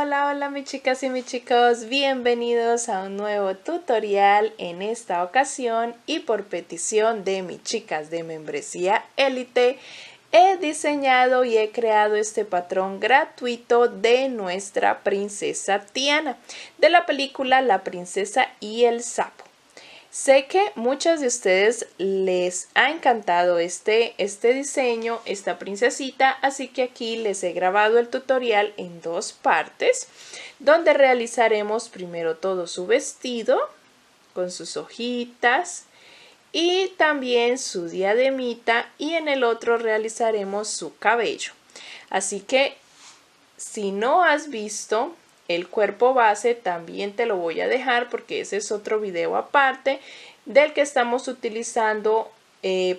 Hola, hola, hola mis chicas y mis chicos, bienvenidos a un nuevo tutorial en esta ocasión y por petición de mis chicas de membresía élite he diseñado y he creado este patrón gratuito de nuestra princesa Tiana de la película La princesa y el sapo. Sé que muchas de ustedes les ha encantado este diseño, esta princesita, así que aquí les he grabado el tutorial en dos partes, donde realizaremos primero todo su vestido con sus hojitas y también su diademita, y en el otro realizaremos su cabello. Así que si no has visto el cuerpo base, también te lo voy a dejar porque ese es otro video aparte del que estamos utilizando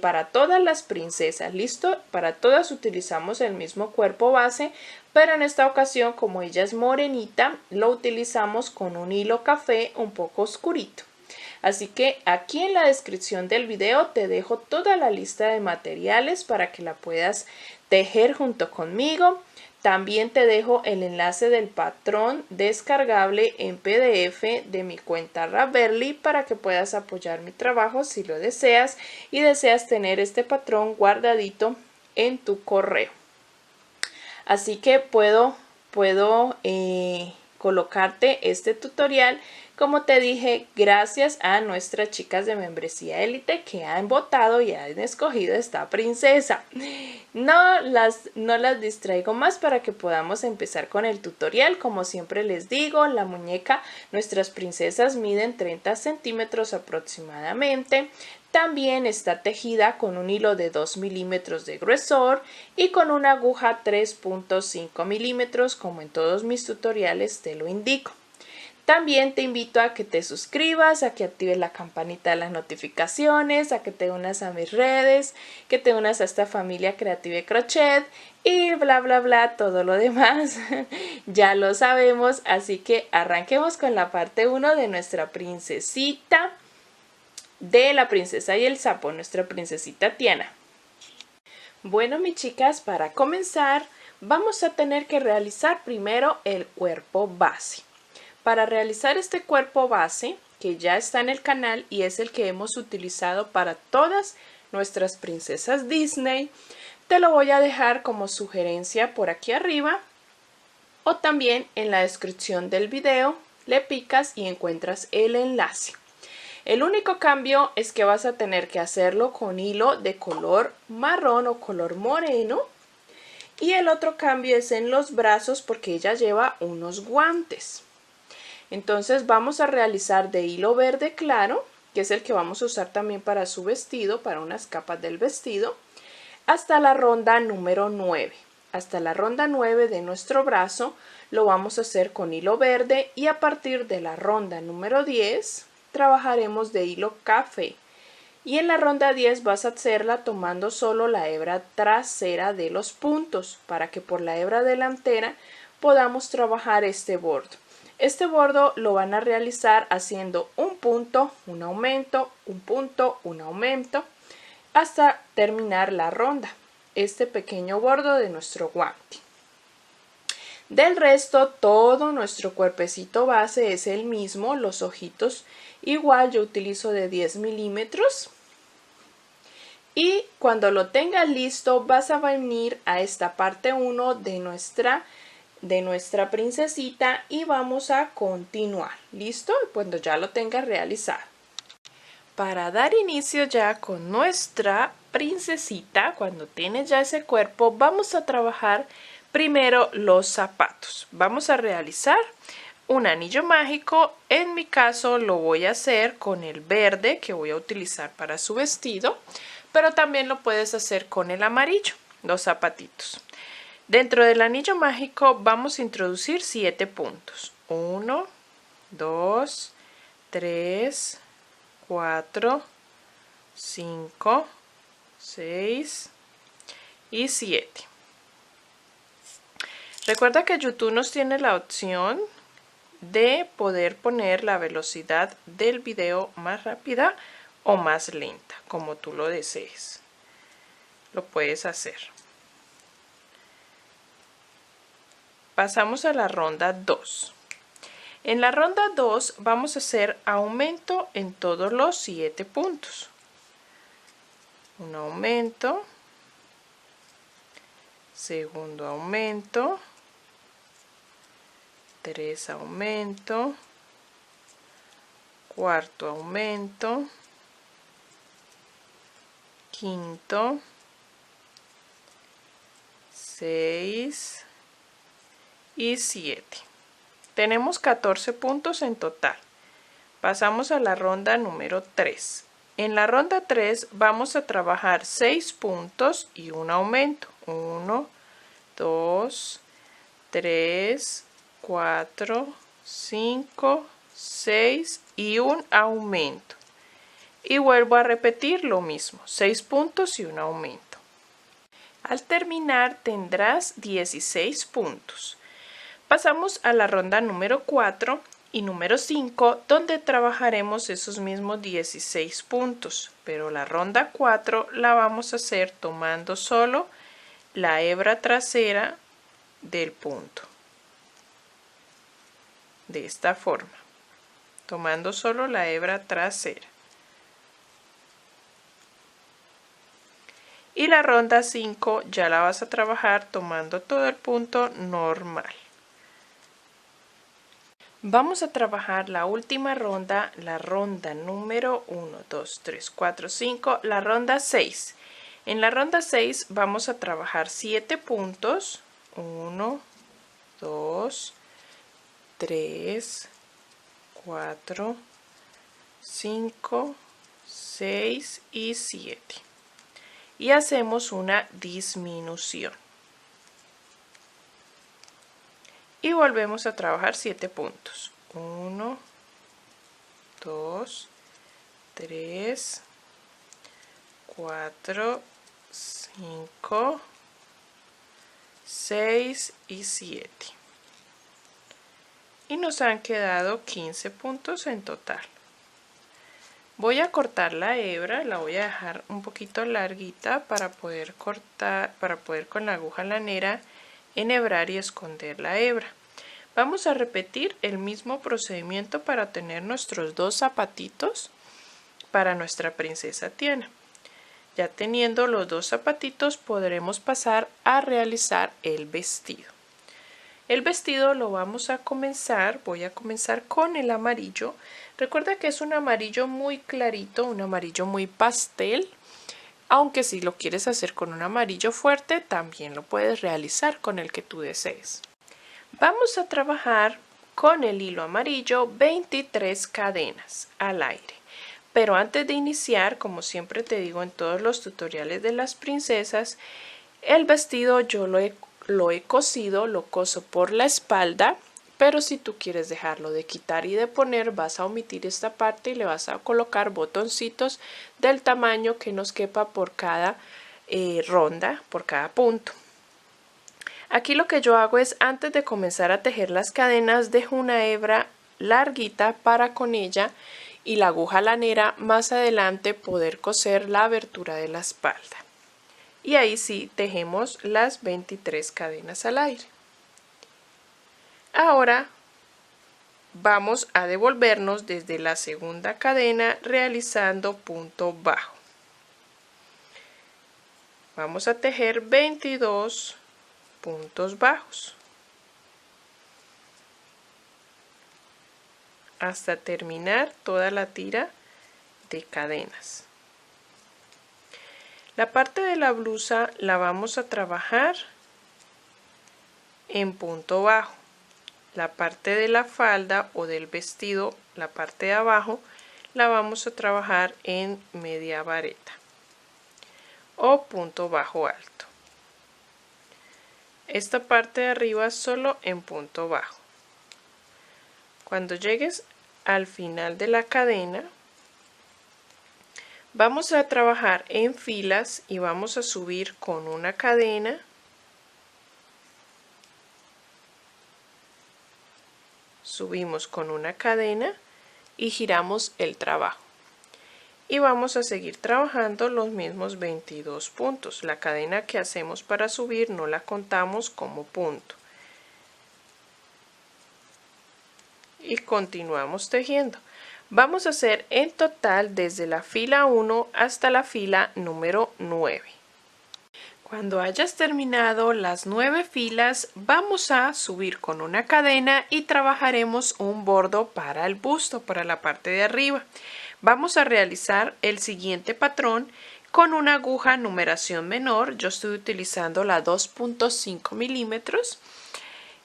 para todas las princesas. ¿Listo? Para todas utilizamos el mismo cuerpo base, pero en esta ocasión, como ella es morenita, lo utilizamos con un hilo café un poco oscurito. Así que aquí en la descripción del video te dejo toda la lista de materiales para que la puedas tejer junto conmigo. También te dejo el enlace del patrón descargable en PDF de mi cuenta Ravelry para que puedas apoyar mi trabajo si lo deseas y deseas tener este patrón guardadito en tu correo. Así que puedo colocarte este tutorial, como te dije, gracias a nuestras chicas de membresía élite que han votado y han escogido esta princesa. No las distraigo más para que podamos empezar con el tutorial. Como siempre les digo, la muñeca, nuestras princesas miden 30 centímetros aproximadamente. También está tejida con un hilo de 2 milímetros de gruesor y con una aguja 3.5 milímetros, como en todos mis tutoriales te lo indico. También te invito a que te suscribas, a que actives la campanita de las notificaciones, a que te unas a mis redes, que te unas a esta familia Creative Crochet y bla bla bla, todo lo demás. Ya lo sabemos, así que arranquemos con la parte 1 de nuestra princesita de La princesa y el sapo, nuestra princesita Tiana. Bueno, mis chicas, para comenzar vamos a tener que realizar primero el cuerpo base. Para realizar este cuerpo base, que ya está en el canal y es el que hemos utilizado para todas nuestras princesas Disney, te lo voy a dejar como sugerencia por aquí arriba o también en la descripción del video le picas y encuentras el enlace. El único cambio es que vas a tener que hacerlo con hilo de color marrón o color moreno, y el otro cambio es en los brazos porque ella lleva unos guantes. Entonces vamos a realizar de hilo verde claro, que es el que vamos a usar también para su vestido, para unas capas del vestido, hasta la ronda número 9. Hasta la ronda 9 de nuestro brazo lo vamos a hacer con hilo verde, y a partir de la ronda número 10 trabajaremos de hilo café. Y en la ronda 10 vas a hacerla tomando solo la hebra trasera de los puntos para que por la hebra delantera podamos trabajar este bordo. Este bordo lo van a realizar haciendo un punto, un aumento, un punto, un aumento, hasta terminar la ronda, este pequeño bordo de nuestro guante. Del resto, todo nuestro cuerpecito base es el mismo, los ojitos igual yo utilizo de 10 milímetros. Y cuando lo tengas listo vas a venir a esta parte 1 de nuestra princesita y vamos a continuar. ¿Listo? Cuando ya lo tengas realizado. Para dar inicio ya con nuestra princesita, cuando tienes ya ese cuerpo, vamos a trabajar primero los zapatos. Vamos a realizar un anillo mágico. En mi caso lo voy a hacer con el verde que voy a utilizar para su vestido, pero también lo puedes hacer con el amarillo, los zapatitos. Dentro del anillo mágico vamos a introducir 7 puntos. 1, 2, 3, 4, 5, 6 y 7. Recuerda que YouTube nos tiene la opción de poder poner la velocidad del video más rápida o más lenta, como tú lo desees. Lo puedes hacer. pasamos a la ronda 2. En la ronda 2 vamos a hacer aumento en todos los 7 puntos. Un aumento, segundo aumento, 3 aumento, cuarto aumento, quinto, 6 y 7. Tenemos 14 puntos en total. Pasamos a la ronda número 3. En la ronda 3 vamos a trabajar 6 puntos y un aumento. 1, 2, 3, 4, 5, 6 y un aumento. Y vuelvo a repetir lo mismo, 6 puntos y un aumento. Al terminar tendrás 16 puntos. Pasamos a la ronda número 4 y número 5, donde trabajaremos esos mismos 16 puntos, pero la ronda 4 la vamos a hacer tomando solo la hebra trasera del punto. De esta forma, tomando solo la hebra trasera. Y la ronda 5 ya la vas a trabajar tomando todo el punto normal. Vamos a trabajar la última ronda, la ronda número 1, 2, 3, 4, 5, la ronda 6. En la ronda 6 vamos a trabajar 7 puntos. 1, 2, 3, 4, 5, 6 y 7. Y hacemos una disminución. Y volvemos a trabajar 7 puntos. 1, 2, 3, 4, 5, 6 y 7. Y nos han quedado 15 puntos en total. Voy a cortar la hebra, la voy a dejar un poquito larguita para poder cortar, con la aguja lanera enhebrar y esconder la hebra. Vamos a repetir el mismo procedimiento para tener nuestros 2 zapatitos para nuestra princesa Tiana. Ya teniendo los 2 zapatitos podremos pasar a realizar el vestido. El vestido lo vamos a comenzar, voy a comenzar con el amarillo. Recuerda que es un amarillo muy clarito, un amarillo muy pastel. Aunque si lo quieres hacer con un amarillo fuerte, también lo puedes realizar con el que tú desees. Vamos a trabajar con el hilo amarillo 23 cadenas al aire. Pero antes de iniciar, como siempre te digo en todos los tutoriales de las princesas, el vestido yo lo he cosido, lo coso por la espalda. Pero si tú quieres dejarlo de quitar y de poner, vas a omitir esta parte y le vas a colocar botoncitos del tamaño que nos quepa por cada ronda, por cada punto. Aquí lo que yo hago es, antes de comenzar a tejer las cadenas, dejo una hebra larguita para con ella y la aguja lanera más adelante poder coser la abertura de la espalda. Y ahí sí tejemos las 23 cadenas al aire. Ahora vamos a devolvernos desde la segunda cadena realizando punto bajo. Vamos a tejer 22 puntos bajos hasta terminar toda la tira de cadenas. La parte de la blusa la vamos a trabajar en punto bajo. La parte de la falda o del vestido, la parte de abajo, la vamos a trabajar en media vareta o punto bajo alto. Esta parte de arriba solo en punto bajo. Cuando llegues al final de la cadena, vamos a trabajar en filas y vamos a subir con una cadena, subimos con una cadena y giramos el trabajo. Y vamos a seguir trabajando los mismos 22 puntos. La cadena que hacemos para subir no la contamos como punto. y continuamos tejiendo. Vamos a hacer en total desde la fila 1 hasta la fila número 9. Cuando hayas terminado las 9 filas, vamos a subir con una cadena y trabajaremos un bordo para el busto, para la parte de arriba. Vamos a realizar el siguiente patrón con una aguja numeración menor. Yo estoy utilizando la 2.5 milímetros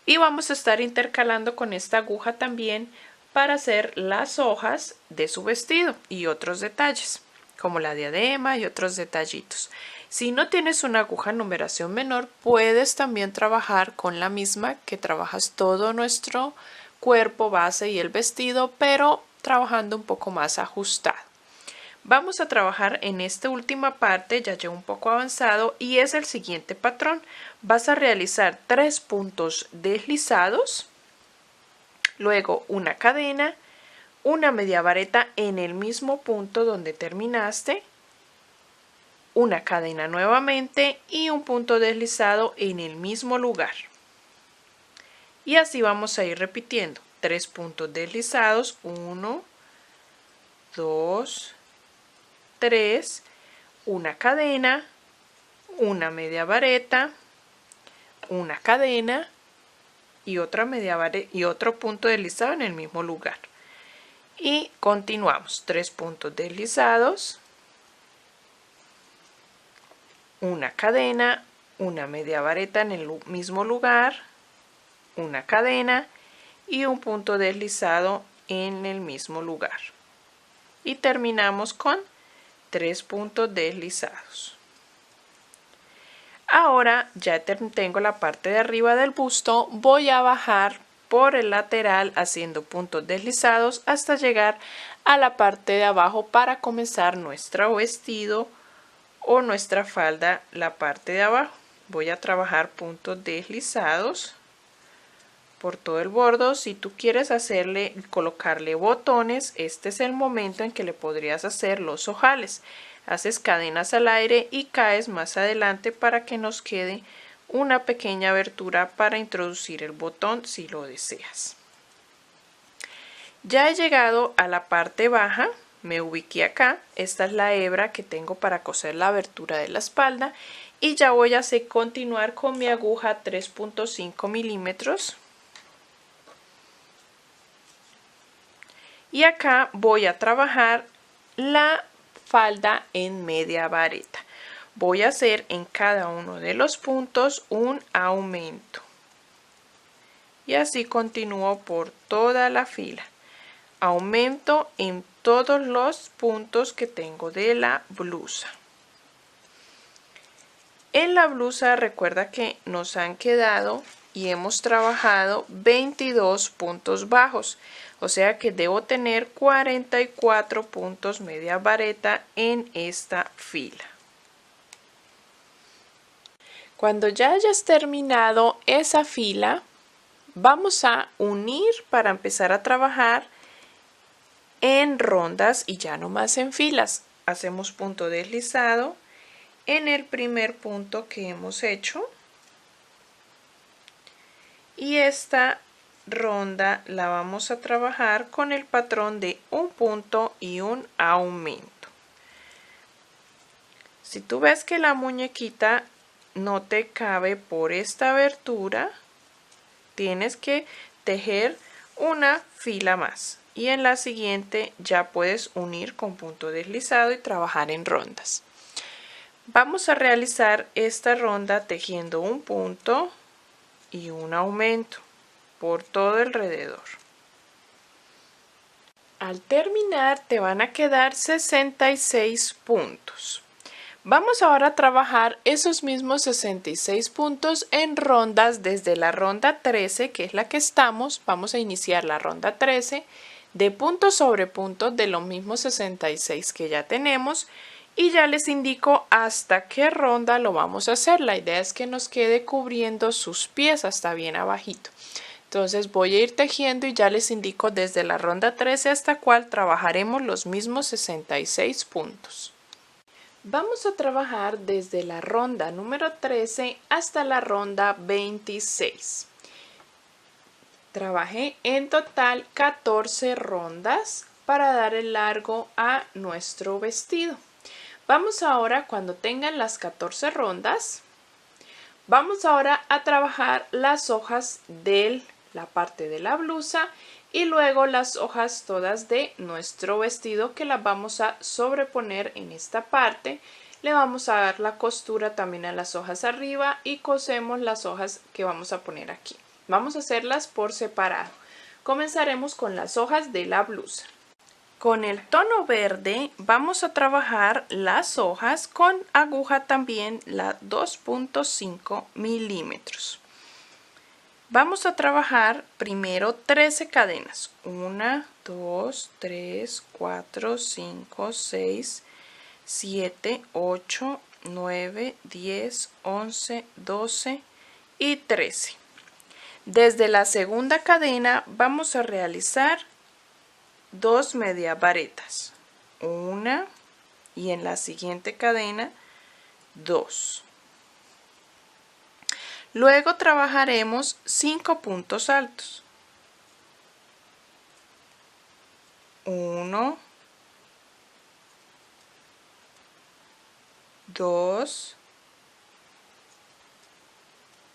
y vamos a estar intercalando con esta aguja también para hacer las hojas de su vestido y otros detalles, como la diadema y otros detallitos. Si no tienes una aguja numeración menor, puedes también trabajar con la misma que trabajas todo nuestro cuerpo base y el vestido, pero trabajando un poco más ajustado. Vamos a trabajar en esta última parte, ya llevo un poco avanzado, y es el siguiente patrón. Vas a realizar 3 puntos deslizados, luego una cadena, una media vareta en el mismo punto donde terminaste, una cadena nuevamente y un punto deslizado en el mismo lugar. Y así vamos a ir repitiendo. 3 puntos deslizados, 1, 2, 3, una cadena, una media vareta, una cadena y otra media vareta y otro punto deslizado en el mismo lugar. Y continuamos. 3 puntos deslizados, una cadena, una media vareta en el mismo lugar, una cadena y un punto deslizado en el mismo lugar. Y terminamos con 3 puntos deslizados. Ahora ya tengo la parte de arriba del busto, voy a bajar por el lateral haciendo puntos deslizados hasta llegar a la parte de abajo para comenzar nuestro vestido o nuestra falda, la parte de abajo. Voy a trabajar puntos deslizados por todo el borde. Si tú quieres colocarle botones, este es el momento en que le podrías hacer los ojales. Haces cadenas al aire y caes más adelante para que nos quede una pequeña abertura para introducir el botón si lo deseas. Ya he llegado a la parte baja. Me ubiqué acá, esta es la hebra que tengo para coser la abertura de la espalda y ya voy a continuar con mi aguja 3.5 milímetros. Y acá voy a trabajar la falda en media vareta. Voy a hacer en cada uno de los puntos un aumento. Y así continúo por toda la fila. Aumento en todos los puntos que tengo de la blusa. En la blusa recuerda que nos han quedado y hemos trabajado 22 puntos bajos, o sea que debo tener 44 puntos media vareta en esta fila. Cuando ya hayas terminado esa fila, vamos a unir para empezar a trabajar en rondas y ya no más en filas. Hacemos punto deslizado en el primer punto que hemos hecho y esta ronda la vamos a trabajar con el patrón de un punto y un aumento. Si tú ves que la muñequita no te cabe por esta abertura, tienes que tejer una fila más y en la siguiente ya puedes unir con punto deslizado y trabajar en rondas. Vamos a realizar esta ronda tejiendo un punto y un aumento por todo alrededor. Al terminar te van a quedar 66 puntos. Vamos ahora a trabajar esos mismos 66 puntos en rondas desde la ronda 13, que es la que estamos. Vamos a iniciar la ronda 13 de punto sobre punto de los mismos 66 que ya tenemos y ya les indico hasta qué ronda lo vamos a hacer. La idea es que nos quede cubriendo sus pies hasta bien abajito. Entonces voy a ir tejiendo y ya les indico desde la ronda 13 hasta cuál trabajaremos los mismos 66 puntos. Vamos a trabajar desde la ronda número 13 hasta la ronda 26. Trabajé en total 14 rondas para dar el largo a nuestro vestido. Vamos ahora, cuando tengan las 14 rondas, vamos ahora a trabajar las hojas de la parte de la blusa y luego las hojas todas de nuestro vestido, que las vamos a sobreponer en esta parte. Le vamos a dar la costura también a las hojas arriba y cosemos las hojas que vamos a poner aquí. Vamos a hacerlas por separado. Comenzaremos con las hojas de la blusa. Con el tono verde vamos a trabajar las hojas con aguja también la 2.5 milímetros. Vamos a trabajar primero 13 cadenas. 1, 2, 3, 4, 5, 6, 7, 8, 9, 10, 11, 12 y 13. Desde la segunda cadena vamos a realizar 2 medias varetas, una, y en la siguiente cadena 2. Luego trabajaremos 5 puntos altos. 1, 2,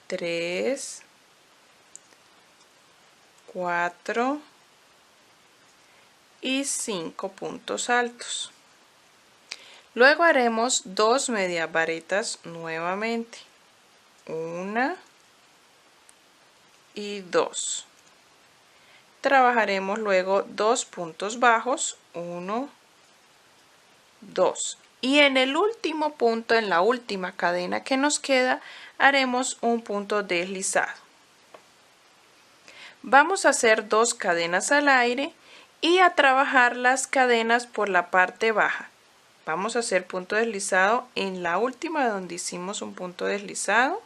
3, 4 y 5 puntos altos. Luego haremos 2 medias varetas nuevamente, 1 y 2. Trabajaremos luego 2 puntos bajos, 1, 2. Y en el último punto, en la última cadena que nos queda, haremos un punto deslizado. Vamos a hacer 2 cadenas al aire y a trabajar las cadenas por la parte baja. Vamos a hacer punto deslizado en la última donde hicimos un punto deslizado,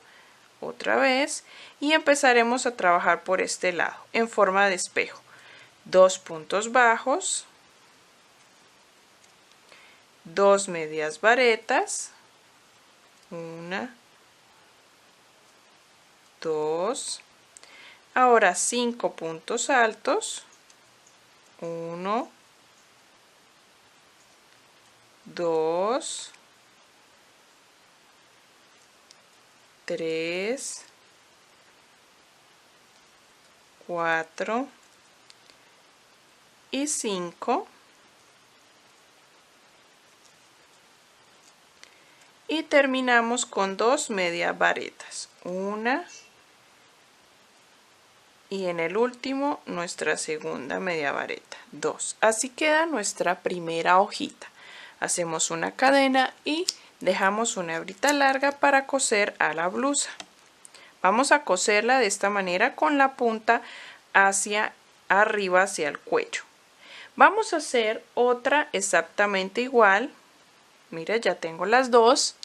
otra vez, y empezaremos a trabajar por este lado en forma de espejo. 2 puntos bajos, 2 medias varetas, 1, 2, ahora 5 puntos altos, 1, 2, 3, 4 y 5. Y terminamos con 2 medias varetas, una y en el último nuestra segunda media vareta, 2. Así queda nuestra primera hojita. Hacemos una cadena y dejamos una hebrita larga para coser a la blusa. Vamos a coserla de esta manera con la punta hacia arriba, hacia el cuello. Vamos a hacer otra exactamente igual. Mira, ya tengo las dos.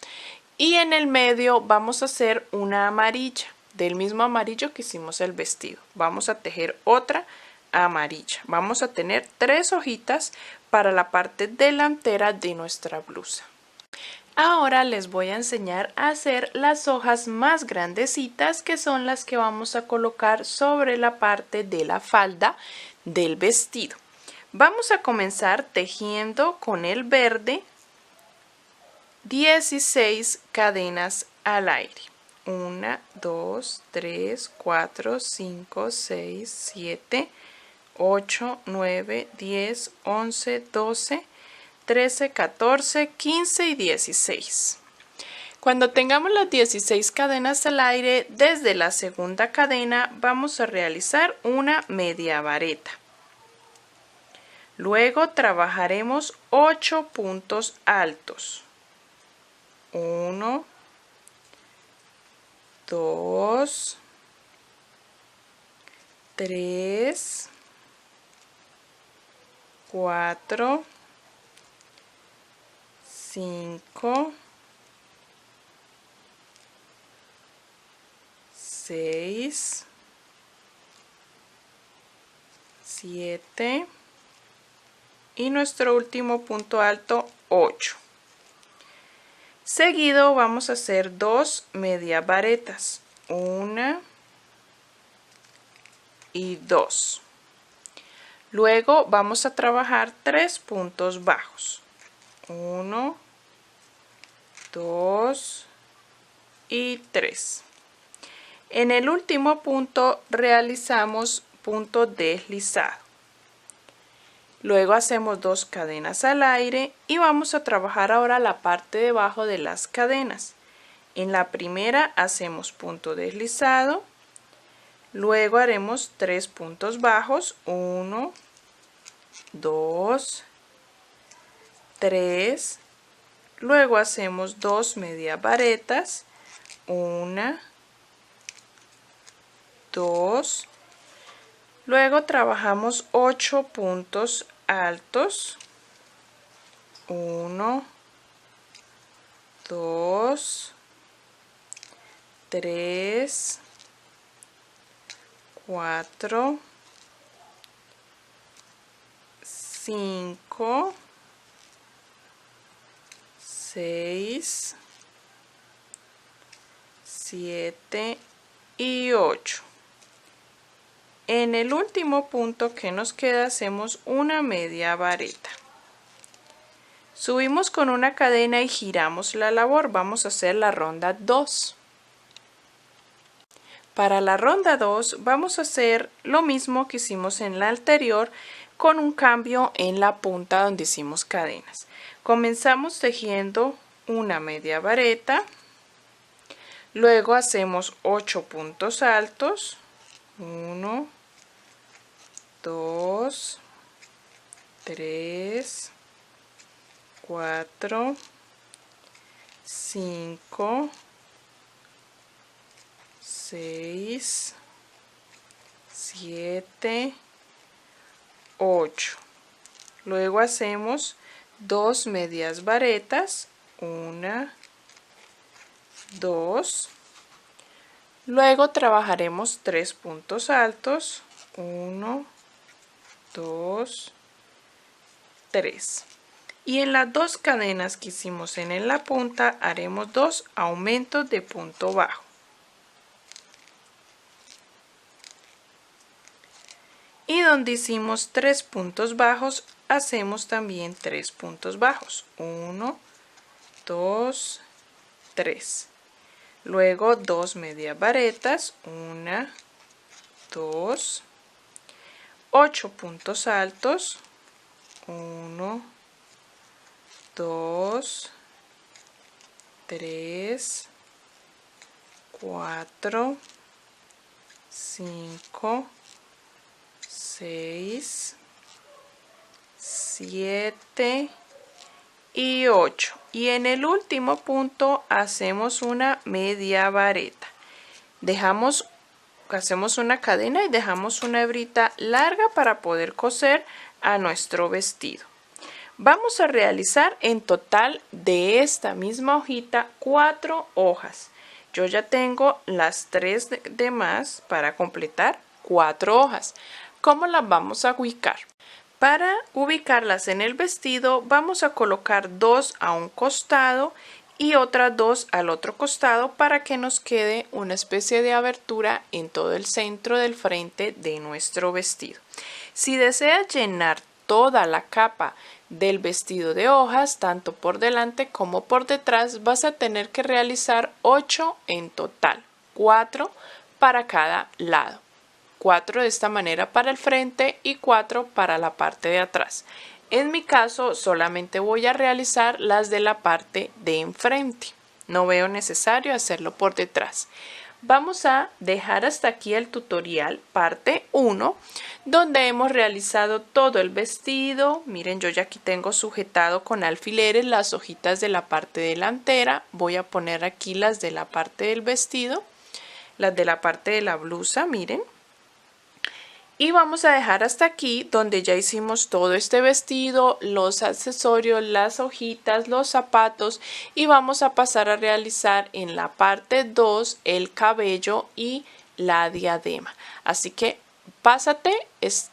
Y en el medio vamos a hacer una amarilla, del mismo amarillo que hicimos el vestido. Vamos a tejer otra amarilla. Vamos a tener 3 hojitas para la parte delantera de nuestra blusa. Ahora les voy a enseñar a hacer las hojas más grandecitas, que son las que vamos a colocar sobre la parte de la falda del vestido. Vamos a comenzar tejiendo con el verde 16 cadenas al aire. 1, 2, 3, 4, 5, 6, 7, 8, 9, 10, 11, 12, 13, 14, 15 y 16. Cuando tengamos las 16 cadenas al aire, desde la segunda cadena vamos a realizar una media vareta. Luego trabajaremos 8 puntos altos. 1, 2, 3, 4, 5, 6, 7 y nuestro último punto alto 8. Seguido vamos a hacer 2 medias varetas, una y 2. Luego vamos a trabajar 3 puntos bajos. 1, 2 y 3. En el último punto realizamos punto deslizado. Luego hacemos 2 cadenas al aire y vamos a trabajar ahora la parte de abajo de las cadenas. En la primera hacemos punto deslizado, luego haremos 3 puntos bajos, 1, 2, 3, luego hacemos 2 medias varetas, 1, 2, luego trabajamos 8 puntos altos, 1, 2, 3, 4, 5, 6, 7 y 8. En el último punto que nos queda hacemos una media vareta. Subimos con una cadena y giramos la labor. Vamos a hacer la ronda 2. Para la ronda 2 vamos a hacer lo mismo que hicimos en la anterior con un cambio en la punta donde hicimos cadenas. Comenzamos tejiendo una media vareta, luego hacemos 8 puntos altos, 1, 2, 3, 4, 5, 6, 7, 8. Luego hacemos 2 medias varetas, 1, 2. Luego trabajaremos 3 puntos altos, 1, 2, 3. Y en las 2 cadenas que hicimos en la punta haremos 2 aumentos de punto bajo. Y donde hicimos 3 puntos bajos, hacemos también 3 puntos bajos. 1, 2, 3. Luego 2 medias varetas. 1, 2. 8 puntos altos. 1, 2, 3, 4, 5, 6, 7 y 8. Y en el último punto hacemos una media vareta. Hacemos una cadena y dejamos una hebrita larga para poder coser a nuestro vestido. Vamos a realizar en total de esta misma hojita 4 hojas. Yo ya tengo las 3 demás para completar 4 hojas. ¿Cómo las vamos a ubicar? Para ubicarlas en el vestido vamos a colocar 2 a un costado y otras 2 al otro costado para que nos quede una especie de abertura en todo el centro del frente de nuestro vestido. Si deseas llenar toda la capa del vestido de hojas, tanto por delante como por detrás, vas a tener que realizar 8 en total, 4 para cada lado. 4 de esta manera para el frente y 4 para la parte de atrás. En mi caso solamente voy a realizar las de la parte de enfrente. No veo necesario hacerlo por detrás. Vamos a dejar hasta aquí el tutorial parte 1, donde hemos realizado todo el vestido. Miren, yo ya aquí tengo sujetado con alfileres las hojitas de la parte delantera. Voy a poner aquí las de la parte del vestido, las de la parte de la blusa, miren. Y vamos a dejar hasta aquí donde ya hicimos todo este vestido, los accesorios, las hojitas, los zapatos, y vamos a pasar a realizar en la parte 2 el cabello y la diadema. Así que pásate,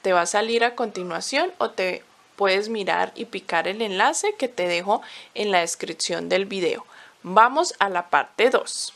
te va a salir a continuación o te puedes mirar y picar el enlace que te dejo en la descripción del video. Vamos a la parte 2.